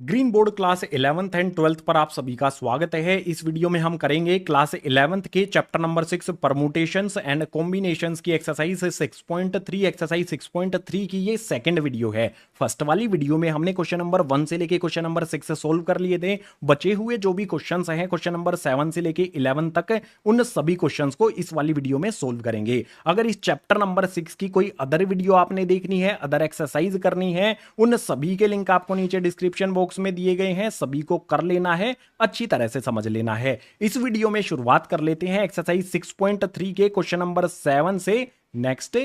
Green board class 11th and 12th पर आप सभी का स्वागत है। इस वीडियो में हम करेंगे क्लास 11th के chapter number 6 permutations and combinations की एक्सरसाइज 6.3। एक्सरसाइज 6.3 की ये सेकंड वीडियो है। फर्स्ट वाली वीडियो में हमने क्वेश्चन नंबर 1 से लेके क्वेश्चन नंबर 6 सोल्व कर लिए थे। बचे हुए जो भी क्वेश्चंस हैं क्वेश्चन नंबर 7 से लेके 11 तक, उन सभी क्वेश्चंस को इस वाली वीडियो में सोल्व करेंगे। अगर इस चैप्टर नंबर 6 की कोई अदर वीडियो आपने देखनी है, अदर एक्सरसाइज करनी है, उन सभी के लिंक आपको नीचे डिस्क्रिप्शन बॉक्स में दिए गए हैं। सभी को कर लेना है, अच्छी तरह से समझ लेना है। इस वीडियो में शुरुआत कर लेते हैं एक्सरसाइज 6.3 के क्वेश्चन नंबर 7 से। नेक्स्ट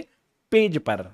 पेज पर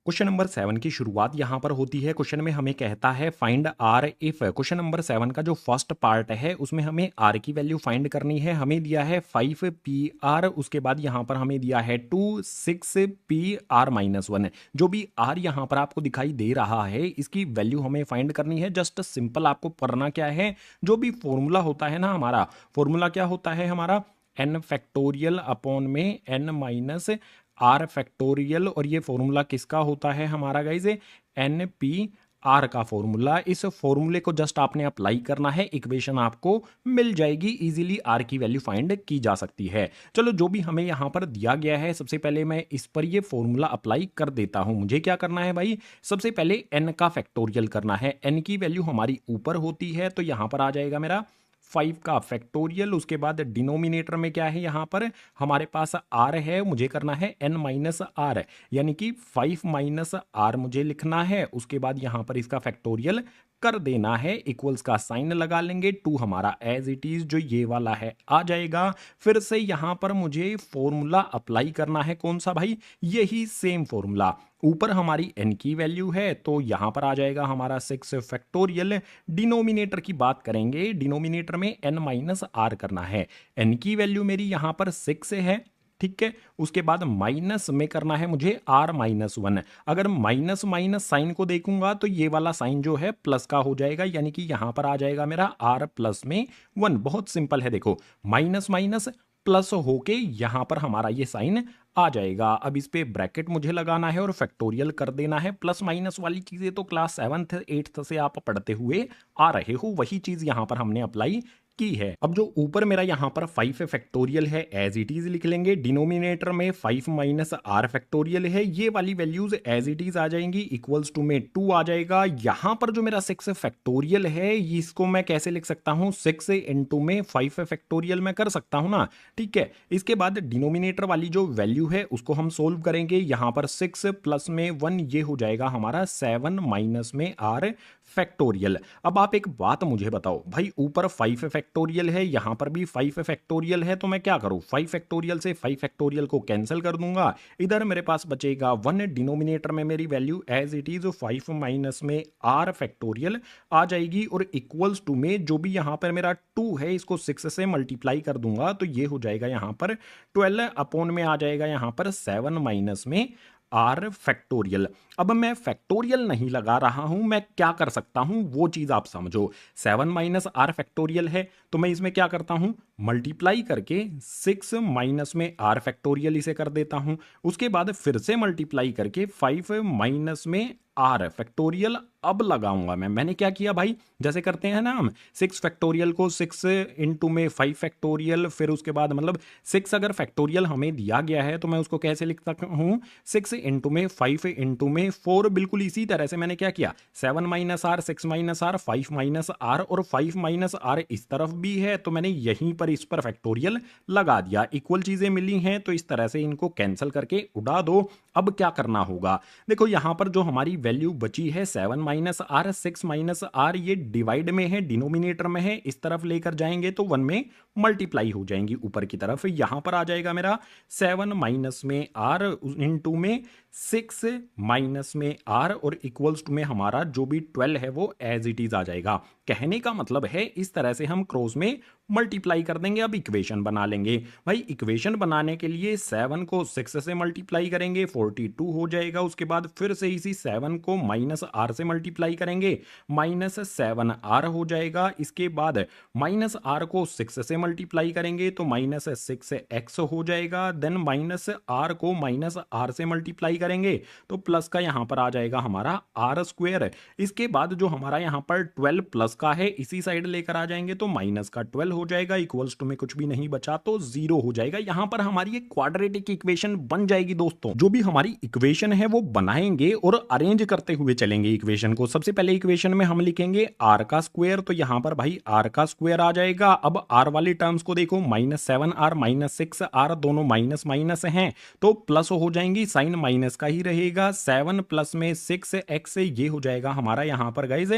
क्वेश्चन नंबर 7 की शुरुआत यहां पर होती है। क्वेश्चन में हमें कहता है find r if. Question number 7 का जो फर्स्ट पार्ट है उसमें हमें आर की वैल्यू फाइंड करनी है। हमें दिया है 5 पी आर, उसके बाद यहां पर हमें दिया है 2 6 पी आर माइनस 1। जो भी आर यहां पर आपको दिखाई दे रहा है इसकी वैल्यू हमें फाइंड करनी है। जस्ट सिंपल आपको करना क्या है, जो भी फॉर्मूला होता है ना, हमारा फॉर्मूला क्या होता है, हमारा एन फैक्टोरियल अपॉन में एन माइनस आर फैक्टोरियल। और ये फॉर्मूला किसका होता है हमारा गाइज, एन पी आर का फॉर्मूला। इस फॉर्मूले को जस्ट आपने अप्लाई करना है, इक्वेशन आपको मिल जाएगी। इजीली आर की वैल्यू फाइंड की जा सकती है। चलो, जो भी हमें यहां पर दिया गया है सबसे पहले मैं इस पर ये फॉर्मूला अप्लाई कर देता हूं। मुझे क्या करना है भाई, सबसे पहले एन का फैक्टोरियल करना है। एन की वैल्यू हमारी ऊपर होती है तो यहां पर आ जाएगा मेरा 5 का फैक्टोरियल। उसके बाद डिनोमिनेटर में क्या है, यहां पर हमारे पास आर है, मुझे करना है एन माइनस आर, यानी कि 5 माइनस आर मुझे लिखना है। उसके बाद यहां पर इसका फैक्टोरियल कर देना है, इक्वल्स का साइन लगा लेंगे। 2 हमारा एज इट इज जो ये वाला है आ जाएगा। फिर से यहां पर मुझे फॉर्मूला अप्लाई करना है, कौन सा भाई, यही सेम फॉर्मूला। ऊपर हमारी n की वैल्यू है तो यहां पर आ जाएगा हमारा 6 फैक्टोरियल। डिनोमिनेटर की बात करेंगे, डिनोमिनेटर में n माइनस आर करना है। n की वैल्यू मेरी यहां पर 6 है, ठीक है। उसके बाद माइनस में करना है मुझे r माइनस 1। अगर माइनस माइनस साइन को देखूंगा तो ये वाला साइन जो है प्लस का हो जाएगा, यानी कि यहां पर आ जाएगा मेरा r प्लस में 1। बहुत सिंपल है, देखो माइनस माइनस प्लस होके यहां पर हमारा ये साइन आ जाएगा। अब इस पे ब्रैकेट मुझे लगाना है और फैक्टोरियल कर देना है। प्लस माइनस वाली चीजें तो क्लास 7th 8th से आप पढ़ते हुए आ रहे हो, वही चीज यहां पर हमने अप्लाई की है। अब जो ऊपर मेरा यहां पर 5 फैक्टोरियल है एज इट इज लिख लेंगे। डिनोमिनेटर में 5 माइनस आर फैक्टोरियल है, ये वाली वैल्यूज एज इट इज आ जाएंगी, इक्वल्स टू में 2 आ जाएगा। यहां पर जो मेरा 6 फैक्टोरियल है इसको मैं कैसे लिख सकता हूं, 6 इंटू में 5 फैक्टोरियल मैं कर सकता हूं ना, ठीक है। इसके बाद डिनोमिनेटर वाली जो वैल्यू है उसको हम सोल्व करेंगे। यहां पर 6 प्लस में 1 ये हो जाएगा हमारा 7 माइनस में आर फैक्टोरियल। अब आप एक बात मुझे बताओ भाई, ऊपर 5 फैक्टोरियल है, यहां पर भी 5 फैक्टोरियल है, तो मैं क्या करूं, 5 फैक्टोरियल से 5 फैक्टोरियल को कैंसिल कर दूंगा। इधर मेरे पास बचेगा 1। डिनोमिनेटर में मेरी value as it is 5 minus में आर फैक्टोरियल आ जाएगी। और इक्वल्स टू में जो भी यहां पर मेरा 2 है इसको 6 से मल्टीप्लाई कर दूंगा तो ये हो जाएगा यहां पर 12 अपॉन में आ जाएगा यहां पर 7 माइनस में आर फैक्टोरियल। अब मैं फैक्टोरियल नहीं लगा रहा हूं, मैं क्या कर सकता हूं वो चीज आप समझो। 7 माइनस आर फैक्टोरियल है तो मैं इसमें क्या करता हूं, मल्टीप्लाई करके 6 माइनस में आर फैक्टोरियल इसे कर देता हूं। उसके बाद फिर से मल्टीप्लाई करके 5 माइनस में आर फैक्टोरियल अब लगाऊंगा मैंने क्या किया भाई, जैसे करते हैं ना हम 6 फैक्टोरियल को 6 इंटू में 5 फैक्टोरियल, फिर उसके बाद मतलब 6 अगर फैक्टोरियल हमें दिया गया है तो मैं उसको कैसे लिख सकता हूं, 6 इंटू में 5 इंटू में 4। बिल्कुल इसी तरह से मैंने क्या किया, 7 minus r, 6 minus r, 5 minus r, और 5 माइनस आर इस तरफ भी है तो मैंने यहीं पर इस पर फैक्टोरियल लगा दिया। इक्वल चीजें मिली हैं तो इस तरह से इनको कैंसिल करके उड़ा दो। अब क्या करना होगा, देखो यहां पर जो हमारी वैल्यू बची है 7 माइनस आर, 6 माइनस आर, ये डिवाइड में है, डिनोमिनेटर में है, इस तरफ लेकर जाएंगे तो 1 में मल्टीप्लाई हो जाएंगी ऊपर की तरफ। यहां पर आ जाएगा मेरा 7 माइनस में आर इंटू में 6 माइनस में आर, और इक्वल्स टू में हमारा जो भी 12 है वो एज इट इज आ जाएगा। कहने का मतलब है इस तरह से हम क्रॉस में मल्टीप्लाई कर देंगे। अब इक्वेशन बना लेंगे भाई। इक्वेशन बनाने के लिए 7 को 6 से मल्टीप्लाई करेंगे, 42 हो जाएगा। उसके बाद फिर से इसी 7 को माइनस आर से मल्टीप्लाई करेंगे -7r हो जाएगा। इसके बाद -r को 6 से मल्टीप्लाई करेंगे तो -6x हो जाएगा। देन -r को -r से मल्टीप्लाई करेंगे तो प्लस का यहाँ पर आ जाएगा हमारा r²। इसके बाद जो हमारा यहाँ पर 12 प्लस का है इसी साइड लेकर आ जाएंगे तो माइनस का 12 हो जाएगा, इक्वल्स टू में कुछ भी नहीं बचा तो 0 हो जाएगा। यहाँ पर हमारी एक क्वाड्रेटिक इक्वेशन बन जाएगी दोस्तों। जो भी हमारी इक्वेशन है वो बनाएंगे और अरेंज करते हुए चलेंगे इक्वेशन को। सबसे पहले इक्वेशन में हम लिखेंगे r का स्क्वायर, तो यहाँ पर भाई r का स्क्वायर आ जाएगा। अब r वाली टर्म्स को देखो, -7r -6r दोनों माइनस माइनस हैं तो प्लस हो जाएंगी, साइन माइनस का ही रहेगा। 7 प्लस में 6x ये हो जाएगा हमारा यहाँ पर गाइज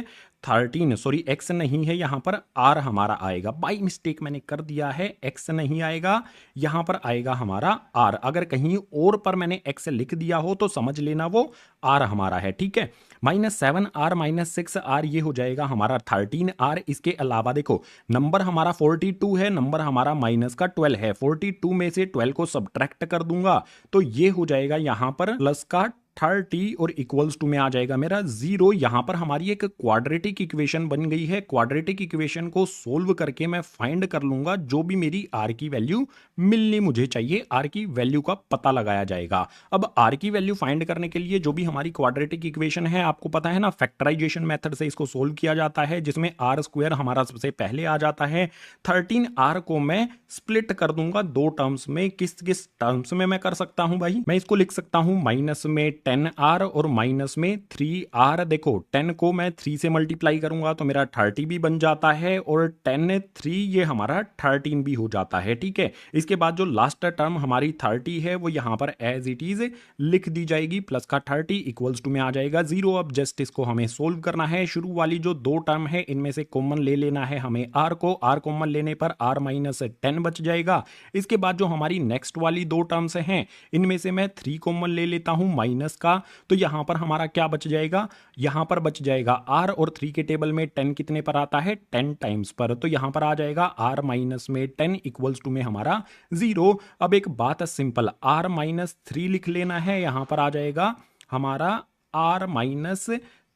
13, सॉरी x नहीं है यहाँ पर r हमारा आएगा, बाई मिस्टेक मैंने कर दिया है, x नहीं आएगा यहाँ पर आएगा हमारा r। अगर कहीं और पर मैंने x लिख दिया हो तो समझ लेना वो r हमारा है, ठीक है। -7r -6r ये हो जाएगा हमारा 13r। इसके अलावा देखो नंबर हमारा 42 है, नंबर हमारा माइनस का 12 है, 42 में से 12 को सब्ट्रैक्ट कर दूंगा तो ये हो जाएगा यहाँ पर प्लस का 30 और इक्वल्स टू में आ जाएगा मेरा 0। यहां पर हमारी एक क्वाड्रेटिक इक्वेशन बन गई है। क्वाड्रेटिक इक्वेशन को सोल्व करके मैं फाइंड कर लूंगा जो भी मेरी r की वैल्यू मिलनी मुझे चाहिए, r की वैल्यू का पता लगाया जाएगा। अब r की वैल्यू फाइंड करने के लिए जो भी हमारी क्वाड्रेटिक इक्वेशन है आपको पता है ना, फैक्टराइजेशन मेथड से इसको सोल्व किया जाता है, जिसमें r² हमारा सबसे पहले आ जाता है। 13r को मैं स्प्लिट कर दूंगा दो टर्म्स में। किस किस टर्म्स में मैं कर सकता हूं भाई, मैं इसको लिख सकता हूं माइनस में 10r और माइनस में 3r। देखो 10 को मैं 3 से मल्टीप्लाई करूंगा तो मेरा 30 भी बन जाता है और 10 3 ये हमारा 13 भी हो जाता है, ठीक है। इसके बाद जो लास्ट टर्म हमारी 30 है वो यहाँ पर एज इट इज लिख दी जाएगी, प्लस का 30 इक्वल्स टू में आ जाएगा 0। अब जस्ट इसको हमें सोल्व करना है। शुरू वाली जो दो टर्म है इनमें से कॉमन ले लेना है हमें r को, r कॉमन लेने पर r माइनस 10 बच जाएगा। इसके बाद जो हमारी नेक्स्ट वाली दो टर्म्स हैं इनमें से मैं 3 कॉमन ले लेता हूं माइनस का, तो यहां पर हमारा क्या बच जाएगा, यहां पर बच जाएगा r, और 3 के टेबल में 10 कितने पर आता है 10 टाइम्स पर, तो यहां पर आ जाएगा r माइनस में 10 इक्वल्स टू में हमारा 0। अब एक बात सिंपल, r माइनस 3 लिख लेना है, यहां पर आ जाएगा हमारा r माइनस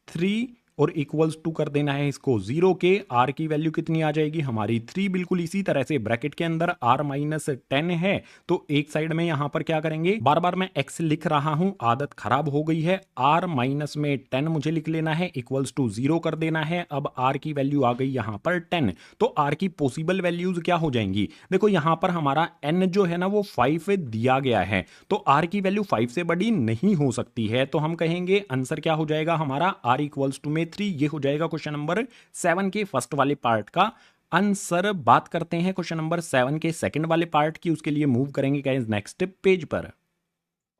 3 और इक्वल्स टू कर देना है इसको 0 के। r की वैल्यू कितनी आ जाएगी हमारी 3। बिल्कुल इसी तरह से ब्रैकेट के अंदर r माइनस 10 है तो एक साइड में यहां पर क्या करेंगे, बार बार मैं x लिख रहा हूं, आदत खराब हो गई है। r माइनस में 10 मुझे लिख लेना है, इक्वल्स टू 0 कर देना है। अब r की वैल्यू आ गई यहां पर 10, तो r की पॉसिबल वैल्यूज क्या हो जाएंगी, देखो यहां पर हमारा n जो है ना वो 5 दिया गया है तो r की वैल्यू 5 से बड़ी नहीं हो सकती है, तो हम कहेंगे आंसर क्या हो जाएगा हमारा r इक्वल्स टू में 3। ये हो जाएगा क्वेश्चन नंबर 7 के फर्स्ट वाले पार्ट का आंसर। बात करते हैं क्वेश्चन नंबर 7 के सेकंड वाले पार्ट की, उसके लिए मूव करेंगे गाइस नेक्स्ट पेज पर।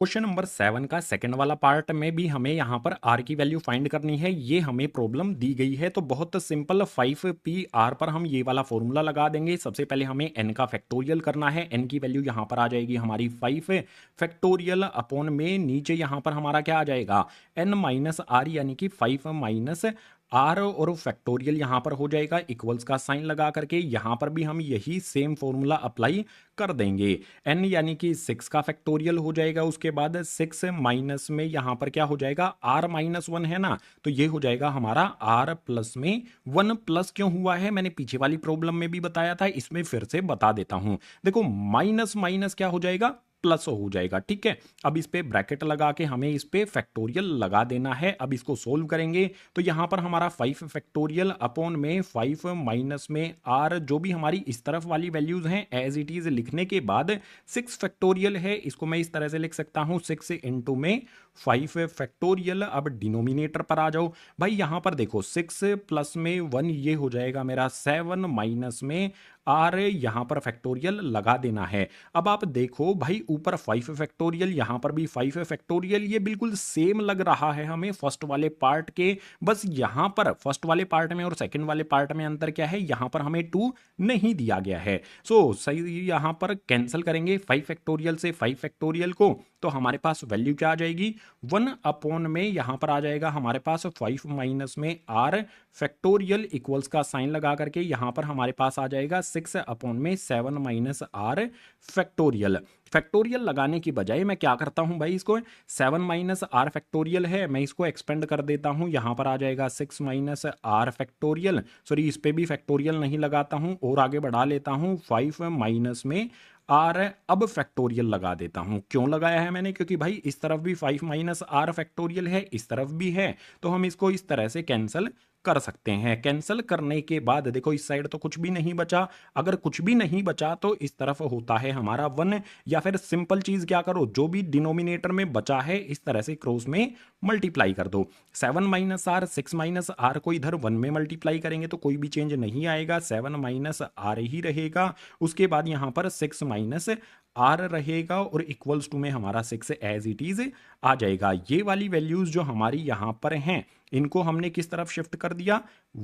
क्वेश्चन नंबर 7 का सेकंड वाला पार्ट में भी हमें यहाँ पर r की वैल्यू फाइंड करनी है। ये हमें प्रॉब्लम दी गई है तो बहुत सिंपल 5pr पर हम ये वाला फॉर्मूला लगा देंगे। सबसे पहले हमें n का फैक्टोरियल करना है, n की वैल्यू यहाँ पर आ जाएगी हमारी 5 फैक्टोरियल अपॉन में नीचे यहाँ पर हमारा क्या आ जाएगा n माइनस r, यानी कि 5 माइनस r और फैक्टोरियल यहाँ पर हो जाएगा इक्वल्स का साइन लगा करके। यहाँ पर भी हम यही सेम फॉर्मूला अप्लाई कर देंगे। n यानी कि 6 का फैक्टोरियल हो जाएगा, उसके बाद 6 माइनस में यहाँ पर क्या हो जाएगा r माइनस 1 है ना, तो ये हो जाएगा हमारा r प्लस में 1। प्लस क्यों हुआ है मैंने पीछे वाली प्रॉब्लम में भी बताया था, इसमें फिर से बता देता हूं। देखो माइनस माइनस क्या हो जाएगा प्लस हो जाएगा, ठीक है। अब इस पे ब्रैकेट लगा के हमें इस पे फैक्टोरियल लगा देना है। अब इसको सोल्व करेंगे तो यहां पर हमारा 5 फैक्टोरियल अपॉन में 5 माइनस में r, जो भी हमारी इस तरफ वाली वैल्यूज हैं एज इट इज लिखने के बाद 6 फैक्टोरियल है, इसको मैं इस तरह से लिख सकता हूं 6 इंटू में 5 फैक्टोरियल। अब डिनोमिनेटर पर आ जाओ भाई, यहां पर देखो 6 प्लस में 1 ये हो जाएगा मेरा 7 माइनस में r, यहां पर फैक्टोरियल लगा देना है। अब आप देखो भाई ऊपर 5 फैक्टोरियल, यहां पर भी 5 फैक्टोरियल, ये बिल्कुल सेम लग रहा है हमें फर्स्ट वाले पार्ट के। बस यहां पर फर्स्ट वाले पार्ट में और सेकंड वाले पार्ट में अंतर क्या है, यहां पर हमें 2 नहीं दिया गया है। सो सही यहां पर कैंसिल करेंगे 5 फैक्टोरियल से 5 फैक्टोरियल को, तो हमारे पास वैल्यू क्या आ जाएगी, 1 में यहाँ पर आ जाएगा हमारे पास 5 माइनस में r फैक्टोरियल इक्वल्स का साइन लगा करके यहाँ पर हमारे पास आ जाएगा 6 में 7 माइनस r फैक्टोरियल। फैक्टोरियल लगाने की बजाय मैं क्या करता हूं भाई, इसको 7 माइनस आर फैक्टोरियल है, मैं इसको एक्सपेंड कर देता हूं, यहां पर आ जाएगा 6 माइनस आर फैक्टोरियल, सॉरी इस पे भी फैक्टोरियल नहीं लगाता हूं और आगे बढ़ा लेता हूं 5 माइनस में आर, अब फैक्टोरियल लगा देता हूं। क्यों लगाया है मैंने, क्योंकि भाई इस तरफ भी 5 माइनस आर फैक्टोरियल है, इस तरफ भी है, तो हम इसको इस तरह से कैंसिल कर सकते हैं। कैंसिल करने के बाद देखो इस साइड तो कुछ भी नहीं बचा, अगर कुछ भी नहीं बचा तो इस तरफ होता है हमारा 1, या फिर सिंपल चीज क्या करो, जो भी डिनोमिनेटर में बचा है इस तरह से क्रॉस में मल्टीप्लाई कर दो। 7 माइनस आर 6 माइनस आर को इधर 1 में मल्टीप्लाई करेंगे तो कोई भी चेंज नहीं आएगा, 7 माइनस आर ही रहेगा। उसके बाद यहां पर 6 माइनस आर रहेगा और इक्वल्स टू में हमारा 6 एज इट इज आ जाएगा। ये वाली वैल्यूज जो हमारी यहां पर हैं इनको हमने किस तरफ शिफ्ट कर दिया,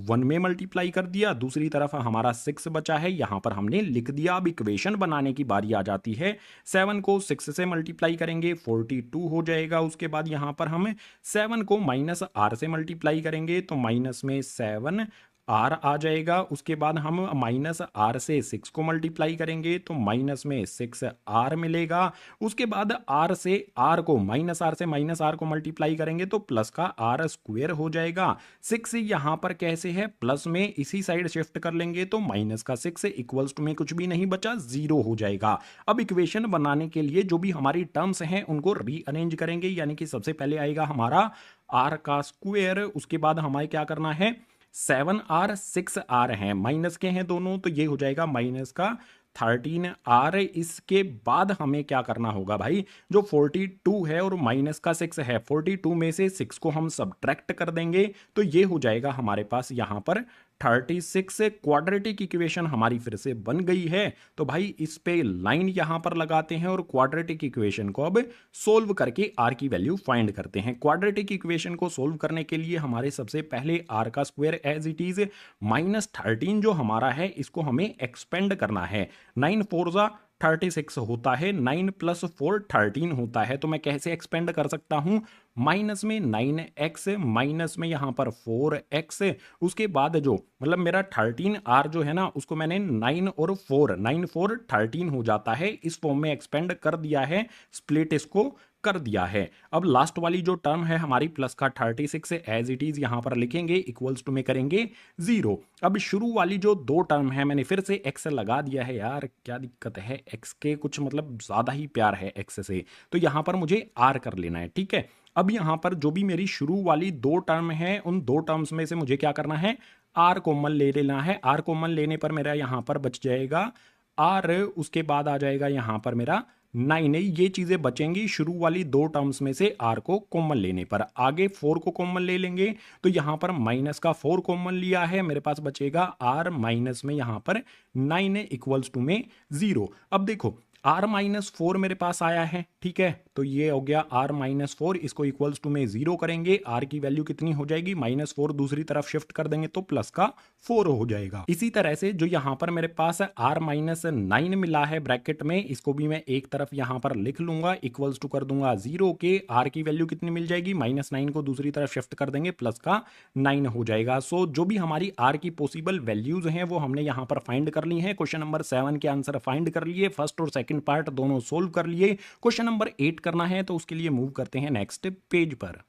1 में मल्टीप्लाई कर दिया, दूसरी तरफ हमारा 6 बचा है, यहां पर हमने लिख दिया। अब इक्वेशन बनाने की बारी आ जाती है, 7 को 6 से मल्टीप्लाई करेंगे 42 हो जाएगा। उसके बाद यहां पर हम 7 को माइनस आर से मल्टीप्लाई करेंगे तो माइनस में 7 आर आ जाएगा। उसके बाद हम माइनस आर से 6 को मल्टीप्लाई करेंगे तो माइनस में 6 आर मिलेगा। उसके बाद आर से आर को माइनस आर से माइनस आर को मल्टीप्लाई करेंगे तो प्लस का आर स्क्वायर हो जाएगा। 6 यहां पर कैसे है, प्लस में इसी साइड शिफ्ट कर लेंगे तो माइनस का 6 इक्वल्स टू में कुछ भी नहीं बचा, 0 हो जाएगा। अब इक्वेशन बनाने के लिए जो भी हमारी टर्म्स हैं उनको रीअरेंज करेंगे, यानी कि सबसे पहले आएगा हमारा आर का स्क्वायर, उसके बाद हमारे क्या करना है 7r 6r है, माइनस के हैं दोनों तो ये हो जाएगा माइनस का 13r। इसके बाद हमें क्या करना होगा भाई, जो 42 है और माइनस का 6 है, 42 में से 6 को हम सब्ट्रैक्ट कर देंगे तो ये हो जाएगा हमारे पास यहां पर 36। क्वाड्रेटिक इक्वेशन हमारी फिर से बन गई है। तो भाई इस पे लाइन यहां पर लगाते हैं और क्वाड्रेटिक इक्वेशन को अब सोल्व करके आर की वैल्यू फाइंड करते हैं। क्वाड्रेटिक इक्वेशन को सोल्व करने के लिए हमारे सबसे पहले आर का स्क्वायर एज इट इज -13 जो हमारा है इसको हमें एक्सपेंड करना है। 9 4 जा 36 होता है, 9 + 4 13 होता है, तो मैं कैसे एक्सपेंड कर सकता हूं, माइनस में 9x माइनस में यहां पर 4x, उसके बाद जो मतलब मेरा 13r जो है ना उसको मैंने 9 और 4 9 4 13 हो जाता है, इस फॉर्म में एक्सपेंड कर दिया है, स्प्लिट इसको कर दिया है। अब लास्ट वाली जो टर्म है हमारी प्लस का 36 एज इट इज यहां पर लिखेंगे, इक्वल्स टू में करेंगे 0। अब शुरू वाली जो दो टर्म है मैंने फिर से x लगा दिया है, यार क्या दिक्कत है, x के कुछ मतलब ज्यादा ही प्यार है x से, तो यहां पर मुझे r कर लेना है, ठीक है। अब यहां पर जो भी मेरी शुरू वाली दो टर्म है उन दो टर्म्स में से मुझे क्या करना है, r कॉमन ले लेना है। r कॉमन लेने पर मेरा यहां पर बच जाएगा r, उसके बाद आ जाएगा यहां पर मेरा 9, ये चीजें बचेंगी शुरू वाली दो टर्म्स में से r को कॉमन लेने पर। आगे 4 को कॉमन ले लेंगे तो यहां पर माइनस का 4 कॉमन लिया है, मेरे पास बचेगा r माइनस में यहां पर 9 इक्वल्स टू में 0। अब देखो r-4 मेरे पास आया है, ठीक है, तो ये हो गया r-4, इसको इक्वल्स टू में 0 करेंगे, r की वैल्यू कितनी हो जाएगी, -4 दूसरी तरफ शिफ्ट कर देंगे तो प्लस का 4 हो जाएगा। इसी तरह से जो यहां पर मेरे पास r-9 मिला है ब्रैकेट में, इसको भी मैं एक तरफ यहां पर लिख लूंगा, इक्वल्स टू कर दूंगा 0 के, r की वैल्यू कितनी मिल जाएगी, -9 को दूसरी तरफ शिफ्ट कर देंगे प्लस का 9 हो जाएगा। सो जो भी हमारी r की पॉसिबल वैल्यूज हैं वो हमने यहां पर फाइंड कर ली हैं। क्वेश्चन नंबर 7 के आंसर फाइंड कर लिए, फर्स्ट और सेकंड पार्ट दोनों सोल्व कर लिए। क्वेश्चन नंबर 8 करना है तो उसके लिए मूव करते हैं नेक्स्ट पेज पर।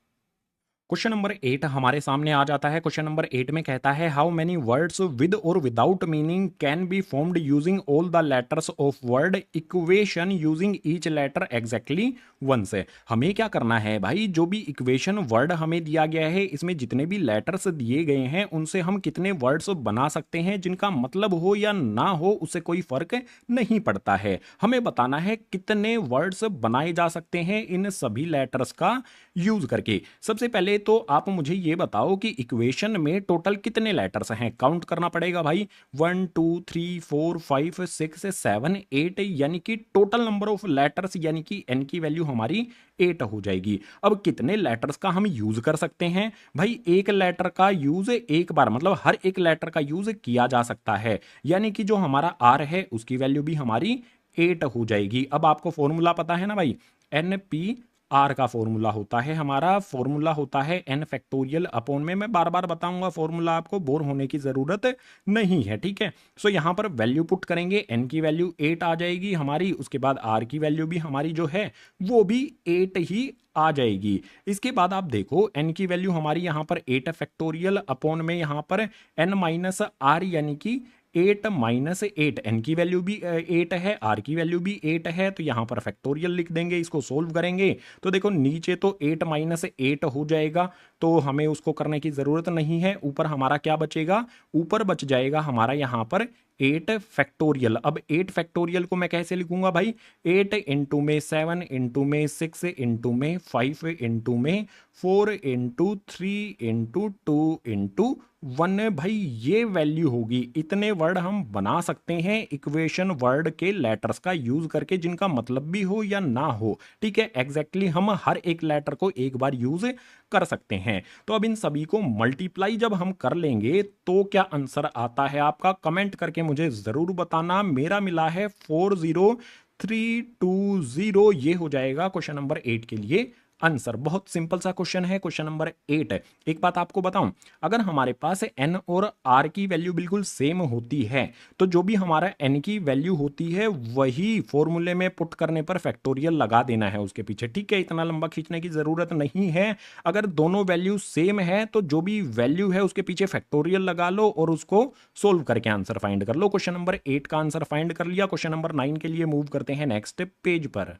क्वेश्चन नंबर 8 हमारे सामने आ जाता है। क्वेश्चन नंबर 8 में कहता है how many words with or without meaning can be formed using all the letters of word, equation using each letter exactly once. हमें क्या करना है भाई, जो भी इक्वेशन वर्ड हमें दिया गया है इसमें जितने भी लेटर्स दिए गए हैं उनसे हम कितने वर्ड्स बना सकते हैं जिनका मतलब हो या ना हो उससे कोई फर्क नहीं पड़ता है। हमें बताना है कितने वर्ड्स बनाए जा सकते हैं इन सभी लेटर्स का यूज करके। सबसे पहले तो आप मुझे ये बताओ कि इक्वेशन में टोटल कितने लेटर्स हैं, काउंट करना पड़ेगा भाई, 1 2 3 4 5 6 7 8, यानी कि टोटल नंबर ऑफ लेटर्स यानी कि n की वैल्यू हमारी 8 हो जाएगी। अब कितने लेटर्स का हम यूज कर सकते हैं भाई, एक लेटर का यूज एक बार, मतलब हर एक लेटर का यूज किया जा सकता है, यानी कि जो हमारा r है उसकी वैल्यू भी हमारी 8 हो जाएगी। अब आपको फॉर्मूला पता है ना भाई, एन पी आर का फॉर्मूला होता है, हमारा फॉर्मूला होता है एन फैक्टोरियल अपॉन में, मैं बार बार बताऊंगा फॉर्मूला, आपको बोर होने की जरूरत नहीं है, ठीक है। सो यहां पर वैल्यू पुट करेंगे, एन की वैल्यू 8 आ जाएगी हमारी, उसके बाद आर की वैल्यू भी हमारी जो है वो भी 8 ही आ जाएगी। इसके बाद आप देखो एन की वैल्यू हमारी यहां पर 8 फैक्टोरियल अपॉन में यहां पर एन माइनस आर, यानी कि 8 माइनस 8, एन की वैल्यू भी 8 है, आर की वैल्यू भी 8 है, तो यहां पर फैक्टोरियल लिख देंगे, इसको सोल्व करेंगे तो देखो नीचे तो 8 माइनस 8 हो जाएगा, तो हमें उसको करने की जरूरत नहीं है। ऊपर हमारा क्या बचेगा, ऊपर बच जाएगा हमारा यहां पर 8 फैक्टोरियल। अब 8 फैक्टोरियल को मैं कैसे लिखूंगा भाई, 8 इंटू में 7 इंटू में 6 इंटू में 5 इंटू में 4 इंटू 3 इंटू 2 इंटू 1। भाई ये वैल्यू होगी। इतने वर्ड हम बना सकते हैं इक्वेशन वर्ड के लेटर्स का यूज करके, जिनका मतलब भी हो या ना हो, ठीक है। एग्जैक्टली हम हर एक लेटर को एक बार यूज कर सकते हैं। तो अब इन सभी को मल्टीप्लाई जब हम कर लेंगे तो क्या आंसर आता है आपका, कमेंट करके मुझे जरूर बताना। मेरा मिला है 40320, ये हो जाएगा क्वेश्चन नंबर 8 के लिए आंसर। बहुत सिंपल सा क्वेश्चन है, क्वेश्चन नंबर 8 है। एक बात आपको बताऊं, अगर हमारे पास एन और आर की वैल्यू बिल्कुल सेम होती है तो जो भी हमारा एन की वैल्यू होती है वही फॉर्मूले में पुट करने पर फैक्टोरियल लगा देना है उसके पीछे, ठीक है। इतना लंबा खींचने की जरूरत नहीं है। अगर दोनों वैल्यू सेम है तो जो भी वैल्यू है उसके पीछे फैक्टोरियल लगा लो और उसको सोल्व करके आंसर फाइंड कर लो। क्वेश्चन नंबर 8 का आंसर फाइंड कर लिया। क्वेश्चन नंबर 9 के लिए मूव करते हैं नेक्स्ट पेज पर।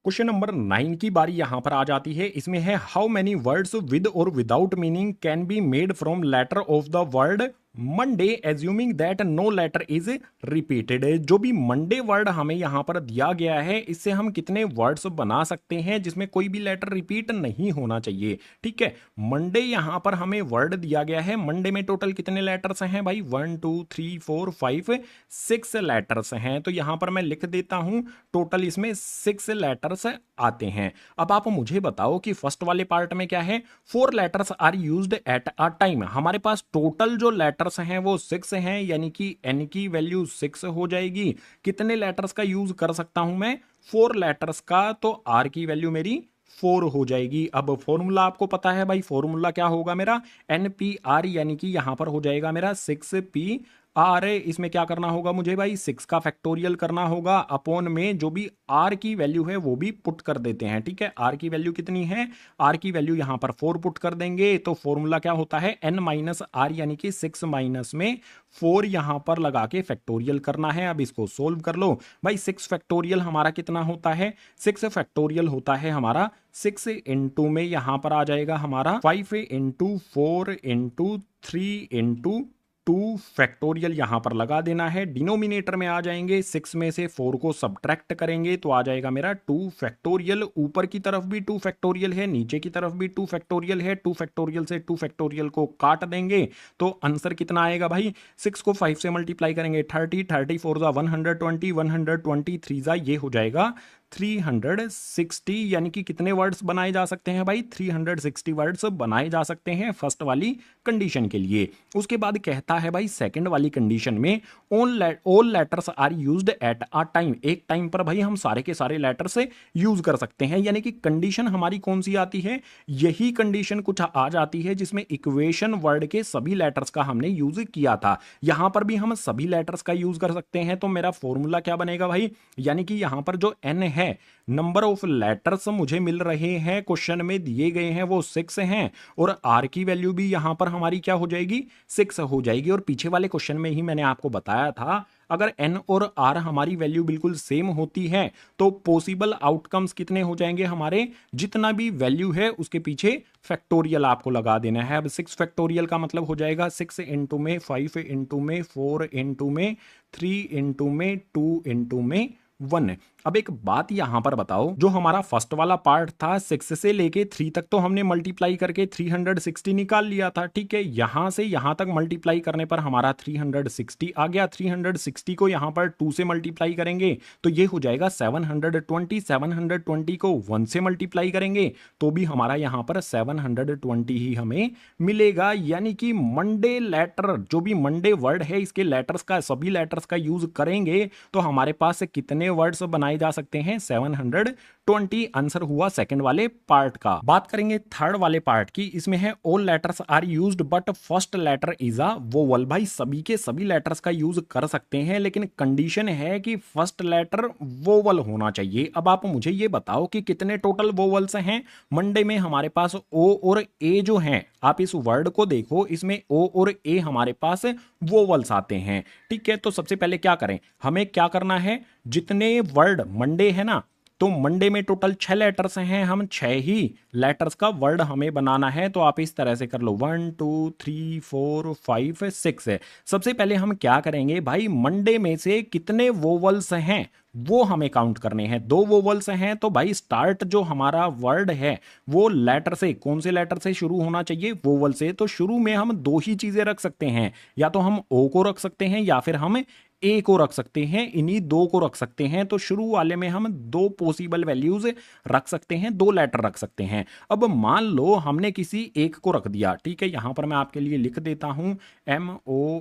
क्वेश्चन नंबर 9 की बारी यहां पर आ जाती है। इसमें है how many words with or without meaning can be made from letter of the word Monday assuming that no letter is repeated. जो भी मंडे वर्ड हमें यहां पर दिया गया है, इससे हम कितने वर्ड्स बना सकते हैं जिसमें कोई भी लेटर रिपीट नहीं होना चाहिए, ठीक है। मंडे यहां पर हमें वर्ड दिया गया है। मंडे में टोटल कितने लेटर्स हैं भाई, 1 2 3 4 5 6 लेटर्स हैं। तो यहां पर मैं लिख देता हूं टोटल इसमें 6 लेटर्स आते हैं। अब आप मुझे बताओ कि फर्स्ट वाले पार्ट में क्या है, 4 letters are used at a time. हमारे पास टोटल जो लेटर्स हैं वो 6 हैं, यानी कि एन की वैल्यू 6 हो जाएगी। कितने लेटर्स का यूज कर सकता हूं मैं, 4 लेटर्स का, तो आर की वैल्यू मेरी 4 हो जाएगी। अब फॉर्मूला आपको पता है भाई, फॉर्मूला क्या होगा मेरा, एन पी आर, यानी कि यहां पर हो जाएगा मेरा 6 आर। इसमें क्या करना होगा मुझे भाई, 6 का फैक्टोरियल करना होगा, अपॉन में जो भी आर की वैल्यू है वो भी पुट कर देते हैं, ठीक है। आर की वैल्यू कितनी है, आर की वैल्यू यहां पर 4 पुट कर देंगे, तो फॉर्मूला क्या होता है, एन माइनस आर, यानी कि 6 माइनस में 4 यहां पर लगा के फैक्टोरियल करना है। अब इसको सोल्व कर लो भाई। 6 फैक्टोरियल हमारा कितना होता है, 6 फैक्टोरियल होता है हमारा 6 इंटू में यहां पर आ जाएगा हमारा 5 इंटू 4 इंटू 3 इंटू 2 फैक्टोरियल यहां पर लगा देना है। डिनोमिनेटर में आ जाएंगे, 6 में से 4 को सब्ट्रैक्ट करेंगे तो आ जाएगा मेरा 2 फैक्टोरियल। ऊपर की तरफ भी 2 फैक्टोरियल है, नीचे की तरफ भी 2 फैक्टोरियल है। 2 फैक्टोरियल से 2 फैक्टोरियल को काट देंगे तो आंसर कितना आएगा भाई, 6 को 5 से मल्टीप्लाई करेंगे 30, 30 4 जा 120, 123 जा ये हो जाएगा 360, यानी कि कितने वर्ड्स बनाए जा सकते हैं भाई, 360 वर्ड्स बनाए जा सकते हैं फर्स्ट वाली कंडीशन के लिए। उसके बाद कहता है भाई सेकंड वाली कंडीशन में all letters are used at a time. एक टाइम पर भाई हम सारे के सारे लेटर्स यूज कर सकते हैं, यानी कि कंडीशन हमारी कौन सी आती है, यही कंडीशन कुछ आ जाती है जिसमें इक्वेशन वर्ड के सभी लेटर्स का हमने यूज किया था। यहां पर भी हम सभी लेटर्स का यूज कर सकते हैं। तो मेरा फॉर्मूला क्या बनेगा भाई, यानी कि यहां पर जो एन है, नंबर ऑफ लेटर्स मुझे मिल रहे हैं क्वेश्चन में दिए गए हैं वो 6 हैं, और आर की वैल्यू भी यहां पर हमारी क्या हो जाएगी, 6 हो जाएगी। और पीछे वाले क्वेश्चन में ही मैंने आपको बताया था अगर एन और आर हमारी वैल्यू बिल्कुल सेम होती है तो पॉसिबल आउटकम्स कितने हो जाएंगे हमारे, जितना भी वैल्यू है उसके पीछे फैक्टोरियल आपको लगा देना है। अब 6 फैक्टोरियल का मतलब हो जाएगा 6 इंटू में 5 इंटू में 4 इंटू में 3 इंटू में 2 इंटू में 1। अब एक बात यहां पर बताओ, जो हमारा फर्स्ट वाला पार्ट था 6 से लेके 3 तक तो हमने मल्टीप्लाई करके 360 निकाल लिया था, ठीक है। यहां से यहां तक मल्टीप्लाई करने पर हमारा 360 आ गया। 360 को यहां पर 2 से मल्टीप्लाई करेंगे तो ये हो जाएगा 720। 720 को 1 से मल्टीप्लाई करेंगे तो भी हमारा यहां पर 720 ही हमें मिलेगा। यानी कि मंडे लेटर, जो भी मंडे वर्ड है, इसके लेटर्स का, सभी लेटर्स का यूज करेंगे तो हमारे पास कितने वर्ड्स बनाए बनाए जा सकते हैं? 720 आंसर हुआ सेकंड वाले पार्ट का। बात करेंगे थर्ड वाले पार्ट की, इसमें है all letters are used but first letter is a vowel. भाई सभी के सभी लेटर्स का यूज कर सकते हैं, लेकिन कंडीशन है कि फर्स्ट लेटर वोवल होना चाहिए। अब आप मुझे ये बताओ कि कितने टोटल वोवल्स हैं मंडे में हमारे पास? ओ और ए जो हैं, आप इस वर्ड को देखो, इसमें ओ और ए हमारे पास वोवल्स आते हैं। ठीक है, तो सबसे पहले क्या करें, हमें क्या करना है, जितने वर्ड मंडे है ना, तो मंडे में टोटल 6 लेटर्स हैं, हम 6 ही लेटर्स का वर्ड हमें बनाना है। तो आप इस तरह से कर लो 1 2 3 4 5 6 है। सबसे पहले हम क्या करेंगे भाई, मंडे में से कितने वोवल्स हैं वो हमें काउंट करने हैं। 2 वोवल्स हैं, तो भाई स्टार्ट जो हमारा वर्ड है वो लेटर से, कौन से लेटर से शुरू होना चाहिए? वोवल से। तो शुरू में हम 2 ही चीजें रख सकते हैं, या तो हम ओ को रख सकते हैं या फिर हम ए को रख सकते हैं, इन्हीं 2 को रख सकते हैं। तो शुरू वाले में हम 2 पॉसिबल वैल्यूज रख सकते हैं, 2 लेटर रख सकते हैं। अब मान लो हमने किसी एक को रख दिया, ठीक है, यहां पर मैं आपके लिए लिख देता हूं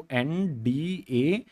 MONDAY।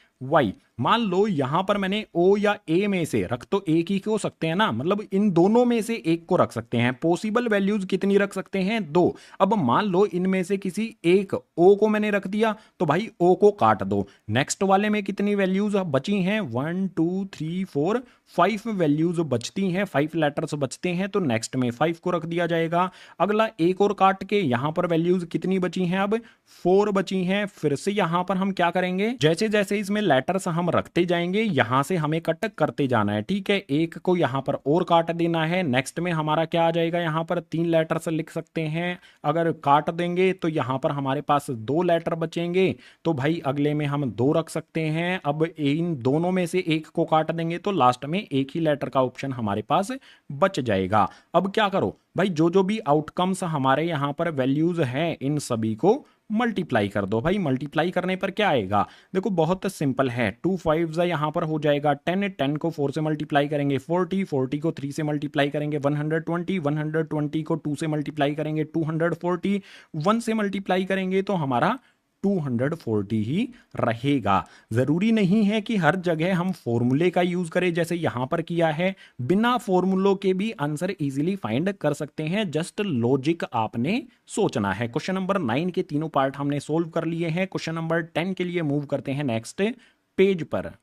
मान लो यहां पर मैंने ओ या ए में से रख तो एक ही हो सकते हैं ना, मतलब इन दोनों में से एक को रख सकते हैं। पॉसिबल वैल्यूज कितनी रख सकते हैं? 2। अब मान लो इनमें से किसी एक ओ को मैंने रख दिया, तो भाई ओ को काट दो। नेक्स्ट वाले में कितनी वैल्यूज बची हैं? 1 2 3 4 5 वैल्यूज बचती हैं, 5 लेटर्स बचते हैं, तो नेक्स्ट में 5 को रख दिया जाएगा। अगला एक और काट के यहां पर वैल्यूज कितनी बची हैं? अब 4 बची हैं। फिर से यहां पर हम क्या करेंगे, जैसे जैसे इसमें लेटर्स हम रखते जाएंगे, यहां से हमें कट करते जाना है। ठीक है, एक को यहां पर और काट देना है। नेक्स्ट में हमारा क्या आ जाएगा, यहां पर 3 लेटर्स लिख सकते हैं। अगर काट देंगे तो यहां पर हमारे पास 2 लेटर बचेंगे, तो भाई अगले में हम 2 रख सकते हैं। अब इन दोनों में से एक को काट देंगे तो लास्ट में एक ही लेटर का ऑप्शन हमारे पास बच जाएगा। अब क्या करो भाई, जो जो भी आउटकम्स हमारे यहां पर वैल्यूज हैं, इन सभी को मल्टीप्लाई कर दो। भाई मल्टीप्लाई करने पर क्या आएगा, देखो बहुत सिंपल है। 2 5 यहाँ पर हो जाएगा 10, 10 को 4 से मल्टीप्लाई करेंगे 40, 40 को 3 से मल्टीप्लाई करेंगे 120, 120 को 2 से मल्टीप्लाई करेंगे 240, 1 से मल्टीप्लाई करेंगे तो हमारा 240 ही रहेगा। जरूरी नहीं है कि हर जगह हम फॉर्मूले का यूज करें जैसे यहां पर किया है, बिना फॉर्मूलों के भी आंसर इजीली फाइंड कर सकते हैं। जस्ट लॉजिक आपने सोचना है। क्वेश्चन नंबर 9 के तीनों पार्ट हमने सोल्व कर लिए हैं। क्वेश्चन नंबर 10 के लिए मूव करते हैं नेक्स्ट पेज पर।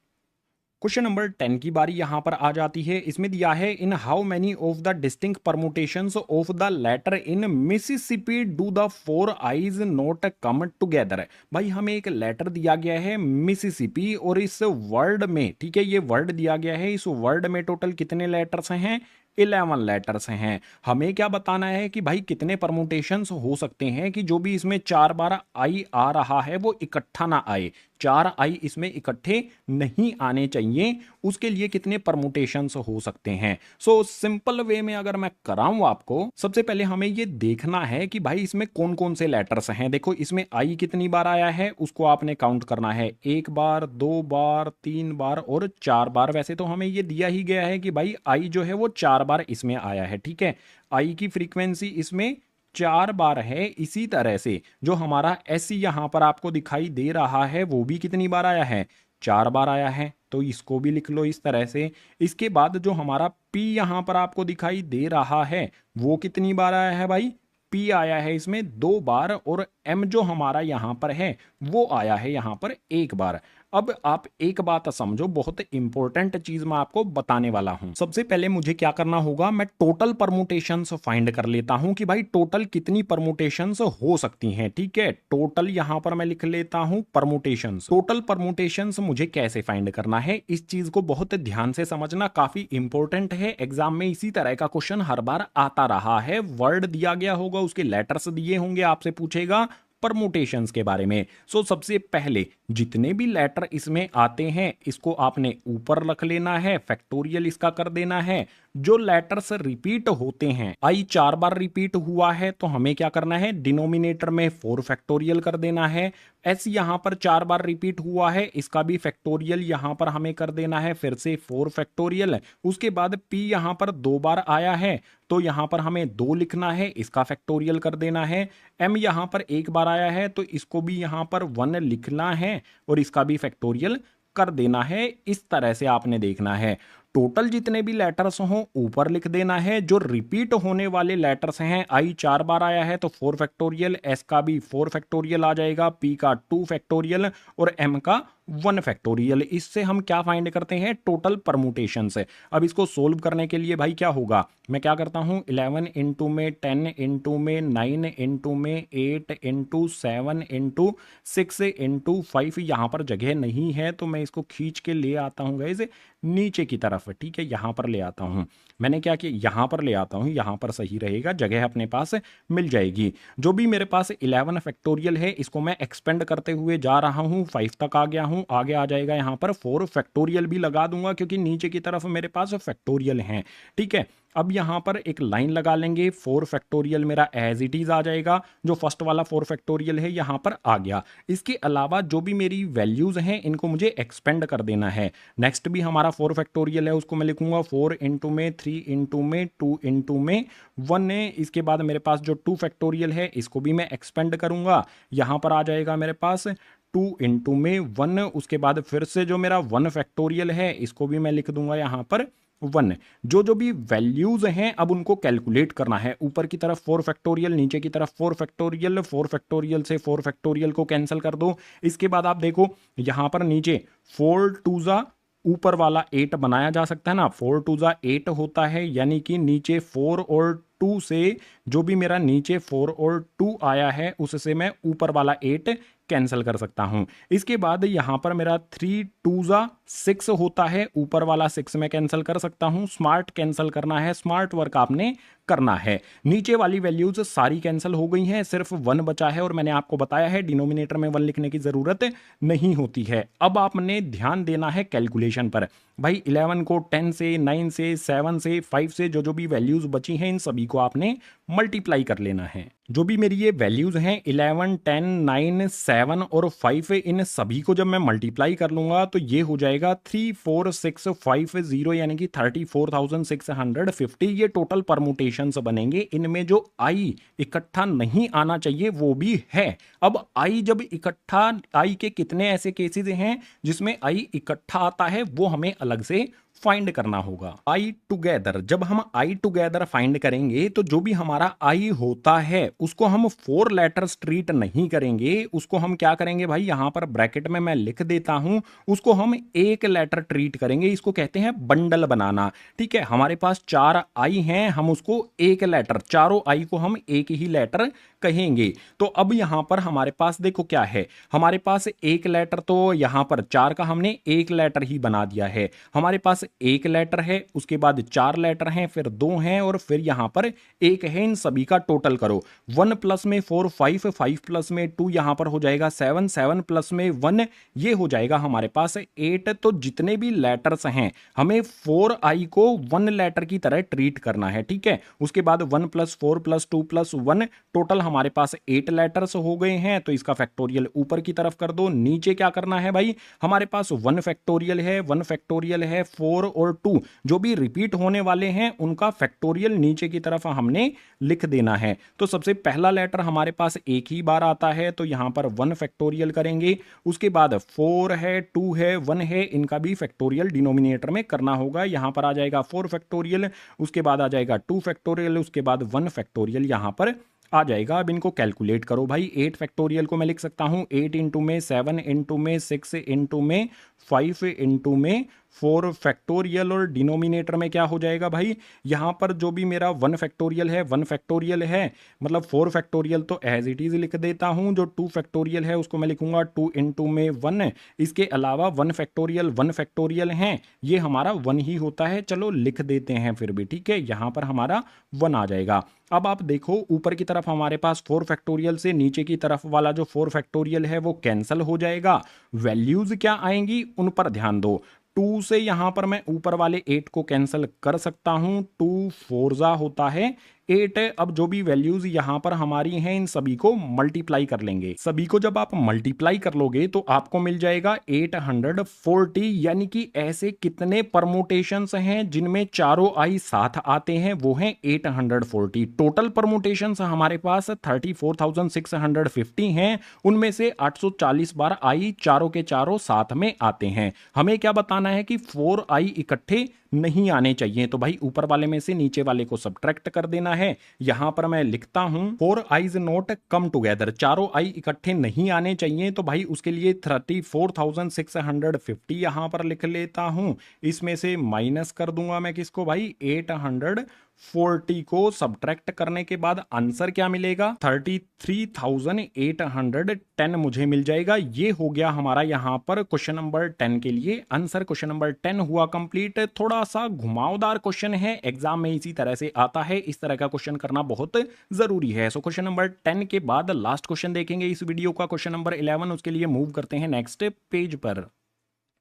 क्वेश्चन नंबर 10 की बारी यहां पर आ जाती है। इसमें दिया है, in how many of the distinct permutations of the letter in Mississippi do the 4 I's not come together. भाई हमें एक लेटर दिया गया है मिसिसिपी, और इस वर्ड में, ठीक है, ये वर्ड दिया गया है, इस वर्ड में टोटल कितने लेटर्स हैं? 11 लेटर्स हैं। हमें क्या बताना है कि भाई कितने परमुटेशंस हो सकते हैं कि जो भी इसमें 4 बार आई आ रहा है वो इकट्ठा ना आए, 4 आई इसमें इकट्ठे नहीं आने चाहिए, उसके लिए कितने परमुटेशंस हो सकते हैं। सो सिंपल वे में अगर मैं कराऊं आपको, सबसे पहले हमें ये देखना है कि भाई इसमें कौन कौन से लेटर्स हैं। देखो इसमें आई कितनी बार आया है उसको आपने काउंट करना है, 1 बार 2 बार 3 बार और 4 बार। वैसे तो हमें ये दिया ही गया है कि भाई आई जो है वो 4 बार इसमें आया है। ठीक है, आई की फ्रीक्वेंसी इसमें 4 बार है। इसी तरह से जो हमारा एस यहां पर आपको दिखाई दे रहा है वो भी कितनी बार आया है? 4 बार आया है, तो इसको भी लिख लो इस तरह से। इसके बाद जो हमारा पी यहां पर आपको दिखाई दे रहा है वो कितनी बार आया है? भाई पी आया है इसमें 2 बार, और एम जो हमारा यहां पर है वो आया है यहां पर 1 बार। अब आप एक बात समझो, बहुत इंपॉर्टेंट चीज मैं आपको बताने वाला हूं। सबसे पहले मुझे क्या करना होगा, मैं टोटल परमुटेशंस फाइंड कर लेता हूं कि भाई टोटल कितनी परमुटेशंस हो सकती हैं। ठीक है, टोटल यहां पर मैं लिख लेता हूं परमुटेशंस। टोटल परमुटेशंस मुझे कैसे फाइंड करना है, इस चीज को बहुत ध्यान से समझना, काफी इंपॉर्टेंट है। एग्जाम में इसी तरह का क्वेश्चन हर बार आता रहा है। वर्ड दिया गया होगा, उसके लेटर्स दिए होंगे, आपसे पूछेगा परमुटेशंस के बारे में। सो सबसे पहले जितने भी लेटर इसमें आते हैं इसको आपने ऊपर रख लेना है, फैक्टोरियल इसका कर देना है। जो लेटर्स रिपीट होते हैं, आई 4 बार रिपीट हुआ है तो हमें क्या करना है, डिनोमिनेटर में 4 फैक्टोरियल कर देना है। एस यहां पर 4 बार रिपीट हुआ है, इसका भी फैक्टोरियल यहां पर हमें कर देना है, फिर से 4 फैक्टोरियल। उसके बाद पी यहां पर 2 बार आया है तो यहां पर हमें 2 लिखना है, इसका फैक्टोरियल कर देना है। एम यहां पर 1 बार आया है तो इसको भी यहां पर 1 लिखना है और इसका भी फैक्टोरियल कर देना है। इस तरह से आपने देखना है। टोटल जितने भी लेटर्स हों ऊपर लिख देना है। जो रिपीट होने वाले लेटर्स हैं, आई 4 बार आया है तो 4 फैक्टोरियल, एस का भी 4 फैक्टोरियल आ जाएगा, पी का 2 फैक्टोरियल और एम का 1 फैक्टोरियल। इससे हम क्या फाइंड करते हैं, टोटल परमुटेशन से। अब इसको सोल्व करने के लिए भाई क्या होगा, मैं क्या करता हूं, 11 इंटू में 10 इंटू में 9 इंटू में 8 इंटू 7 इंटू 6 इंटू 5। यहां पर जगह नहीं है तो मैं इसको खींच के ले आता हूं गाइस नीचे की तरफ, ठीक है, यहां पर ले आता हूं। मैंने क्या किया, यहां पर ले आता हूं, यहां पर सही रहेगा, जगह अपने पास मिल जाएगी। जो भी मेरे पास 11 फैक्टोरियल है इसको मैं एक्सपेंड करते हुए जा रहा हूं, 5 तक आ गया हूं। आगे आ जाएगा यहां पर 4 फैक्टोरियल भी लगा दूंगा क्योंकि नीचे की तरफ मेरे पास फैक्टोरियल हैं, ठीक है। अब यहां पर एक लाइन लगा लेंगे, 4 फैक्टोरियल मेरा एज इट इज आ जाएगा, जो फर्स्ट वाला 4 फैक्टोरियल है यहां पर आ गया। इसके अलावा जो भी मेरी वैल्यूज हैं इनको मुझे एक्सपेंड कर देना है। नेक्स्ट भी हमारा 4 फैक्टोरियल है, उसको मैं लिखूंगा 4 इंटू में 3 इंटू में 2 इंटू में 1 है। इसके बाद मेरे पास जो 2 फैक्टोरियल है इसको भी मैं एक्सपेंड करूंगा, यहां पर आ जाएगा मेरे पास 2 इंटू में 1। उसके बाद फिर से जो मेरा 1 फैक्टोरियल है इसको भी मैं लिख दूंगा यहां पर 1। जो भी वैल्यूज हैं अब उनको कैलकुलेट करना है। ऊपर की तरफ 4 फैक्टोरियल, नीचे की तरफ 4 फैक्टोरियल, 4 फैक्टोरियल से 4 फैक्टोरियल को कैंसिल कर दो। इसके बाद आप देखो यहां पर नीचे 4 टू जा, ऊपर वाला 8 बनाया जा सकता है ना, 4 टू जा 8 होता है, यानी कि नीचे 4 और 2 से जो भी मेरा नीचे 4 और 2 आया है उससे मैं ऊपर वाला 8 कैंसिल कर सकता हूं। इसके बाद यहां पर मेरा 3 टू जा 6 होता है, ऊपर वाला 6 में कैंसिल कर सकता हूं। स्मार्ट कैंसिल करना है, स्मार्ट वर्क आपने करना है। नीचे वाली वैल्यूज सारी कैंसिल हो गई हैं, सिर्फ 1 बचा है और मैंने आपको बताया है डिनोमिनेटर में 1 लिखने की जरूरत नहीं होती है। अब आपने ध्यान देना है कैलकुलेशन पर। भाई 11 को 10 से, 9 से, 7 से, 5 से जो भी वैल्यूज बची हैं इन सभी को आपने मल्टीप्लाई कर लेना है। जो भी मेरी ये वैल्यूज हैं 11, 10, 9, 7 और 5, इन सभी को जब मैं मल्टीप्लाई कर लूंगा तो ये हो जाएगा 34650, यानी कि 34,650। ये टोटल परमुटेशंस बनेंगे। इनमें जो आई इकट्ठा नहीं आना चाहिए वो भी है। अब आई जब इकट्ठा, आई के कितने ऐसे केसेस हैं जिसमें आई इकट्ठा आता है वो हमें अलग से फाइंड करना होगा। आई टुगेदर, जब हम आई टुगेदर फाइंड करेंगे तो जो भी हमारा आई होता है उसको हम 4 लेटर्स ट्रीट नहीं करेंगे, उसको हम क्या करेंगे भाई, यहां पर ब्रैकेट में मैं लिख देता हूं, उसको हम एक लेटर ट्रीट करेंगे। इसको कहते हैं बंडल बनाना, ठीक है। हमारे पास 4 आई हैं, हम उसको एक लेटर, चारों आई को हम एक ही लेटर कहेंगे। तो अब यहां पर हमारे पास देखो क्या है, हमारे पास एक लेटर, तो यहां पर 4 का हमने एक लेटर ही बना दिया है। हमारे पास एक लेटर है, उसके बाद 4 लेटर हैं, फिर 2 हैं और फिर यहां पर एक है। इन सभी का टोटल करो, 1 प्लस में 4 5, 5 प्लस में 2 यहां पर हो जाएगा 7, 7 प्लस में 1 ये हो जाएगा हमारे पास 8। तो जितने भी लेटर्स हैं हमें 4 आई को 1 लेटर की तरह ट्रीट करना है, ठीक है। उसके बाद 1 प्लस 4 प्लस 2 प्लस 1, टोटल हमारे पास 8 लेटर्स हो गए हैं। तो इसका फैक्टोरियल ऊपर की तरफ कर दो। नीचे क्या करना है भाई, हमारे पास 1 फैक्टोरियल है, 1 फैक्टोरियल है, 4 और 2 जो भी रिपीट होने वाले हैं उनका फैक्टोरियल नीचे की तरफ हमने लिख देना है। तो सबसे पहला लेटर हमारे पास एक ही बार आता है तो यहां पर 1 फैक्टोरियल करेंगे। उसके बाद 4 है, 2 है, 1 है, इनका भी फैक्टोरियल डिनोमिनेटर में करना होगा। यहां पर आ जाएगा 4 फैक्टोरियल, उसके बाद आ जाएगा 2 फैक्टोरियल, उसके बाद 1 फैक्टोरियल यहां पर आ जाएगा। अब इनको कैलकुलेट करो भाई। 8 फैक्टोरियल को मैं लिख सकता हूं 8 इंटू में 7 इंटू में 6 इंटू में 5 इंटू में 4 फैक्टोरियल, और डिनोमिनेटर में क्या हो जाएगा भाई, यहां पर जो भी मेरा 1 फैक्टोरियल है, 1 फैक्टोरियल है, मतलब 4 फैक्टोरियल तो एज इट इज लिख देता हूं। जो 2 फैक्टोरियल है उसको मैं लिखूंगा 2 इंटू में 1। इसके अलावा 1 फैक्टोरियल हैं, ये हमारा 1 ही होता है। चलो लिख देते हैं फिर भी, ठीक है। यहां पर हमारा 1 आ जाएगा। अब आप देखो ऊपर की तरफ हमारे पास 4 फैक्टोरियल से नीचे की तरफ वाला जो 4 फैक्टोरियल है वो कैंसिल हो जाएगा। वैल्यूज क्या आएंगी उन पर ध्यान दो। 2 से यहां पर मैं ऊपर वाले 8 को कैंसिल कर सकता हूं, 2 4 होता है 8। अब जो भी वैल्यूज यहां पर हमारी हैं इन सभी को मल्टीप्लाई कर लेंगे। सभी को जब आप मल्टीप्लाई कर लोगे तो आपको मिल जाएगा 840, यानी कि ऐसे कितने परमुटेशंस हैं जिनमें चारों आई साथ आते हैं, वो हैं 840। टोटल परमुटेशंस हमारे पास 34,650 हैं, उनमें से 840 बार आई चारों के चारों साथ में आते हैं। हमें क्या बताना है कि 4 आई इकट्ठे नहीं आने चाहिए। तो भाई ऊपर वाले में से नीचे वाले को सब्ट्रैक्ट कर देना है। यहां पर मैं लिखता हूं 4 आईज नॉट कम टुगेदर, चारों आई इकट्ठे नहीं आने चाहिए। तो भाई उसके लिए 34,650 यहां पर लिख लेता हूं। इसमें से माइनस कर दूंगा मैं किसको भाई, 840 को सब्ट्रैक्ट करने के बाद आंसर क्या मिलेगा, 33,810 मुझे मिल जाएगा। ये हो गया हमारा यहां पर क्वेश्चन नंबर 10 के लिए आंसर। क्वेश्चन नंबर 10 हुआ कंप्लीट। थोड़ा सा घुमावदार क्वेश्चन है, एग्जाम में इसी तरह से आता है, इस तरह का क्वेश्चन करना बहुत जरूरी है। सो क्वेश्चन नंबर 10 के बाद लास्ट क्वेश्चन देखेंगे इस वीडियो का, क्वेश्चन नंबर 11। उसके लिए मूव करते हैं नेक्स्ट पेज पर।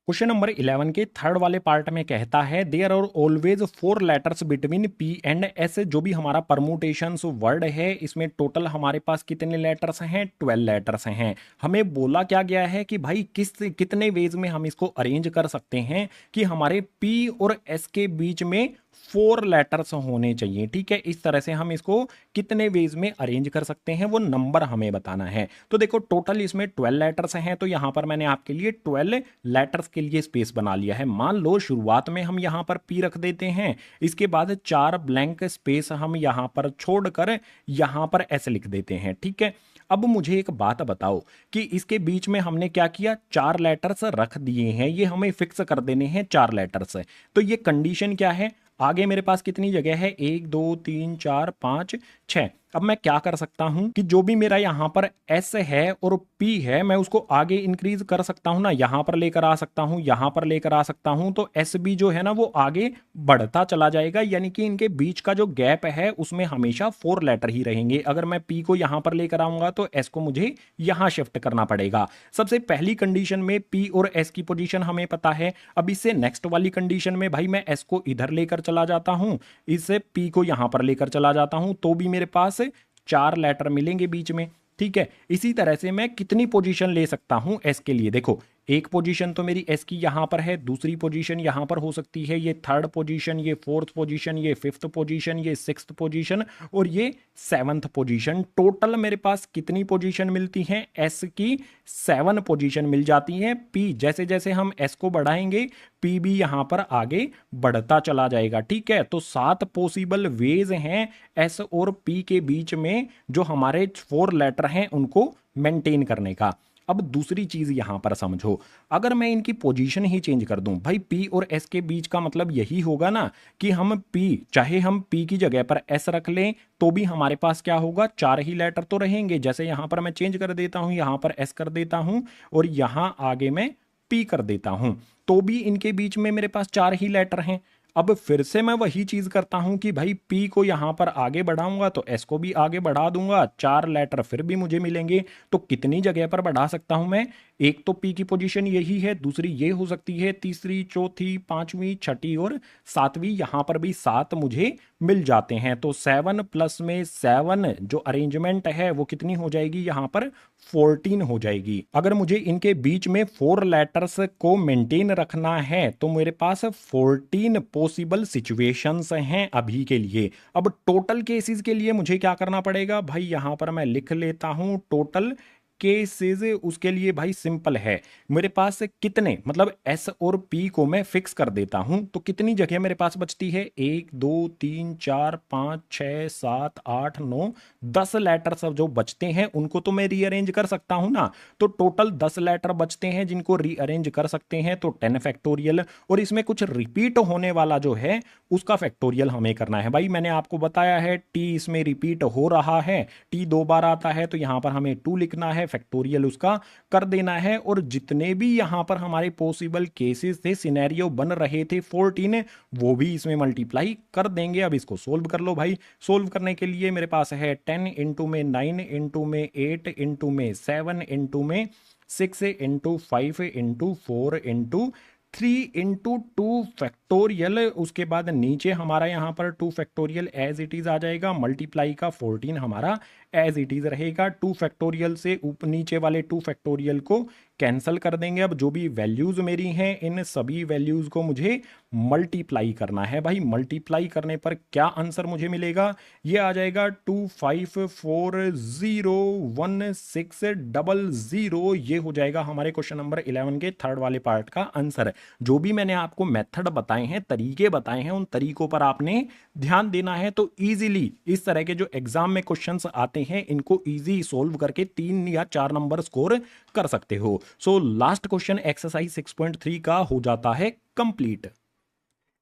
क्वेश्चन नंबर 11 के थर्ड वाले पार्ट में कहता है there are always 4 letters between P and S. जो भी हमारा परमुटेशंस वर्ड है, इसमें टोटल हमारे पास कितने लेटर्स हैं, 12 लेटर्स हैं। हमें बोला क्या गया है कि भाई कितने वेज में हम इसको अरेंज कर सकते हैं कि हमारे पी और एस के बीच में 4 लेटर्स होने चाहिए। ठीक है, इस तरह से हम इसको कितने वेज में अरेंज कर सकते हैं वो नंबर हमें बताना है। तो देखो टोटल इसमें 12 लेटर्स हैं, तो यहां पर मैंने आपके लिए 12 लेटर्स के लिए स्पेस बना लिया है। मान लो शुरुआत में हम यहां पर पी रख देते हैं, इसके बाद 4 ब्लैंक स्पेस हम यहां पर छोड़कर यहां पर एस लिख देते हैं। ठीक है, अब मुझे एक बात बताओ कि इसके बीच में हमने क्या किया, 4 लेटर्स रख दिए हैं, ये हमें फिक्स कर देने हैं 4 लेटर्स। तो ये कंडीशन क्या है, आगे मेरे पास कितनी जगह है, 1 2 3 4 5 6। अब मैं क्या कर सकता हूं कि जो भी मेरा यहां पर एस है और पी है, मैं उसको आगे इंक्रीज कर सकता हूं ना, यहां पर लेकर आ सकता हूं, यहां पर लेकर आ सकता हूं। तो एस बी जो है ना वो आगे बढ़ता चला जाएगा, यानी कि इनके बीच का जो गैप है उसमें हमेशा 4 लेटर ही रहेंगे। अगर मैं पी को यहां पर लेकर आऊंगा तो एस को मुझे यहां शिफ्ट करना पड़ेगा। सबसे पहली कंडीशन में पी और एस की पोजीशन हमें पता है। अब इससे नेक्स्ट वाली कंडीशन में भाई मैं एस को इधर लेकर चला जाता हूं, इससे पी को यहां पर लेकर चला जाता हूं, तो भी मेरे पास 4 लेटर मिलेंगे बीच में। ठीक है, इसी तरह से मैं कितनी पोजीशन ले सकता हूं एस के लिए, देखो एक पोजीशन तो मेरी एस की यहां पर है, दूसरी पोजीशन यहां पर हो सकती है, ये थर्ड पोजीशन, ये फोर्थ पोजीशन, ये फिफ्थ पोजीशन, ये सिक्स्थ पोजीशन और ये सेवंथ पोजीशन। टोटल मेरे पास कितनी पोजीशन मिलती हैं, एस की 7 पोजीशन मिल जाती हैं। पी जैसे जैसे हम एस को बढ़ाएंगे पी भी यहां पर आगे बढ़ता चला जाएगा। ठीक है, तो 7 पॉसिबल वेज हैं एस और पी के बीच में जो हमारे 4 लेटर हैं उनको मेंटेन करने का। अब दूसरी चीज यहां पर समझो, अगर मैं इनकी पोजीशन ही चेंज कर दूं, भाई पी और एस के बीच का मतलब यही होगा ना कि हम पी, चाहे हम पी की जगह पर एस रख लें तो भी हमारे पास क्या होगा, 4 ही लेटर तो रहेंगे। जैसे यहां पर मैं चेंज कर देता हूं, यहां पर एस कर देता हूं और यहां आगे मैं पी कर देता हूं, तो भी इनके बीच में मेरे पास 4 ही लेटर हैं। अब फिर से मैं वही चीज करता हूं कि भाई पी को यहां पर आगे बढ़ाऊंगा तो एस को भी आगे बढ़ा दूंगा, 4 लेटर फिर भी मुझे मिलेंगे। तो कितनी जगह पर बढ़ा सकता हूं मैं, एक तो पी की पोजीशन यही है, दूसरी ये हो सकती है, तीसरी, चौथी, पांचवी, छठी और सातवीं, यहां पर भी 7 मुझे मिल जाते हैं। तो 7 प्लस में 7 जो अरेंजमेंट है वो कितनी हो जाएगी, यहां पर 14 हो जाएगी। अगर मुझे इनके बीच में 4 लेटर्स को मेंटेन रखना है तो मेरे पास 14 पॉसिबल सिचुएशंस हैं अभी के लिए। अब टोटल केसेस के लिए मुझे क्या करना पड़ेगा भाई, यहां पर मैं लिख लेता हूं टोटल केसेस। उसके लिए भाई सिंपल है, मेरे पास कितने, मतलब एस और पी को मैं फिक्स कर देता हूं तो कितनी जगह मेरे पास बचती है, 1 2 3 4 5 6 7 8 9 10 लेटर सब जो बचते हैं उनको तो मैं रीअरेंज कर सकता हूं ना। तो टोटल 10 लेटर बचते हैं जिनको रीअरेंज कर सकते हैं, तो 10 फैक्टोरियल, और इसमें कुछ रिपीट होने वाला जो है उसका फैक्टोरियल हमें करना है। भाई मैंने आपको बताया है टी इसमें रिपीट हो रहा है, टी 2 बार आता है तो यहां पर हमें 2 लिखना है, फैक्टोरियल उसका कर देना है। और जितने भी यहां पर हमारे पॉसिबल केसेस थे, सिनेरियो बन रहे थे 14, वो भी इसमें मल्टीप्लाई कर देंगे। अब इसको सोल्व कर लो भाई। सोल्व करने के लिए मेरे पास है 10 इंटू में 9 इंटू में 8 इंटू में 7 इंटू में 6 into 5 into 4 into 3 into 2 factorial. उसके बाद नीचे हमारा यहाँ पर 2 फैक्टोरियल एज इट इज आ जाएगा, मल्टीप्लाई का 14 हमारा एज इट इज रहेगा। 2 फैक्टोरियल से ऊपर नीचे वाले 2 फैक्टोरियल को कैंसिल कर देंगे। अब जो भी वैल्यूज मेरी हैं इन सभी वैल्यूज को मुझे मल्टीप्लाई करना है। भाई मल्टीप्लाई करने पर क्या आंसर मुझे मिलेगा, ये आ जाएगा 25401600। ये हो जाएगा हमारे क्वेश्चन नंबर 11 के थर्ड वाले पार्ट का आंसर। जो भी मैंने आपको मेथड बताए हैं, तरीके बताए हैं, उन तरीकों पर आपने ध्यान देना है। तो इजीली इस तरह के जो एग्जाम में क्वेश्चंस आते हैं इनको इजी सोल्व करके 3 या 4 नंबर स्कोर कर सकते हो। सो लास्ट क्वेश्चन एक्सरसाइज 6.3 का हो जाता है कंप्लीट।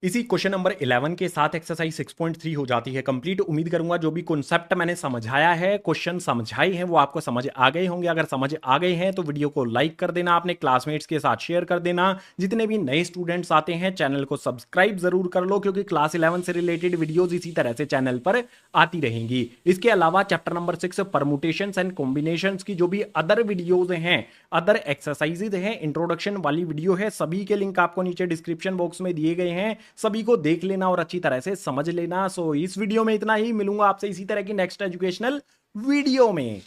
इसी क्वेश्चन नंबर 11 के साथ एक्सरसाइज 6.3 हो जाती है कंप्लीट। उम्मीद करूंगा जो भी कॉन्सेप्ट मैंने समझाया है, क्वेश्चन समझाए हैं, वो आपको समझ आ गए होंगे। अगर समझ आ गए हैं तो वीडियो को लाइक कर देना, अपने क्लासमेट्स के साथ शेयर कर देना। जितने भी नए स्टूडेंट्स आते हैं चैनल को सब्सक्राइब जरूर कर लो, क्योंकि क्लास 11 से रिलेटेड वीडियोज इसी तरह से चैनल पर आती रहेंगी। इसके अलावा chapter number 6 permutations and combinations की जो भी अदर वीडियोज हैं, अदर एक्सरसाइजेज हैं, इंट्रोडक्शन वाली वीडियो है, सभी के लिंक आपको नीचे डिस्क्रिप्शन बॉक्स में दिए गए हैं। सभी को देख लेना और अच्छी तरह से समझ लेना। सो इस वीडियो में इतना ही, मिलूंगा आपसे इसी तरह की नेक्स्ट एजुकेशनल वीडियो में।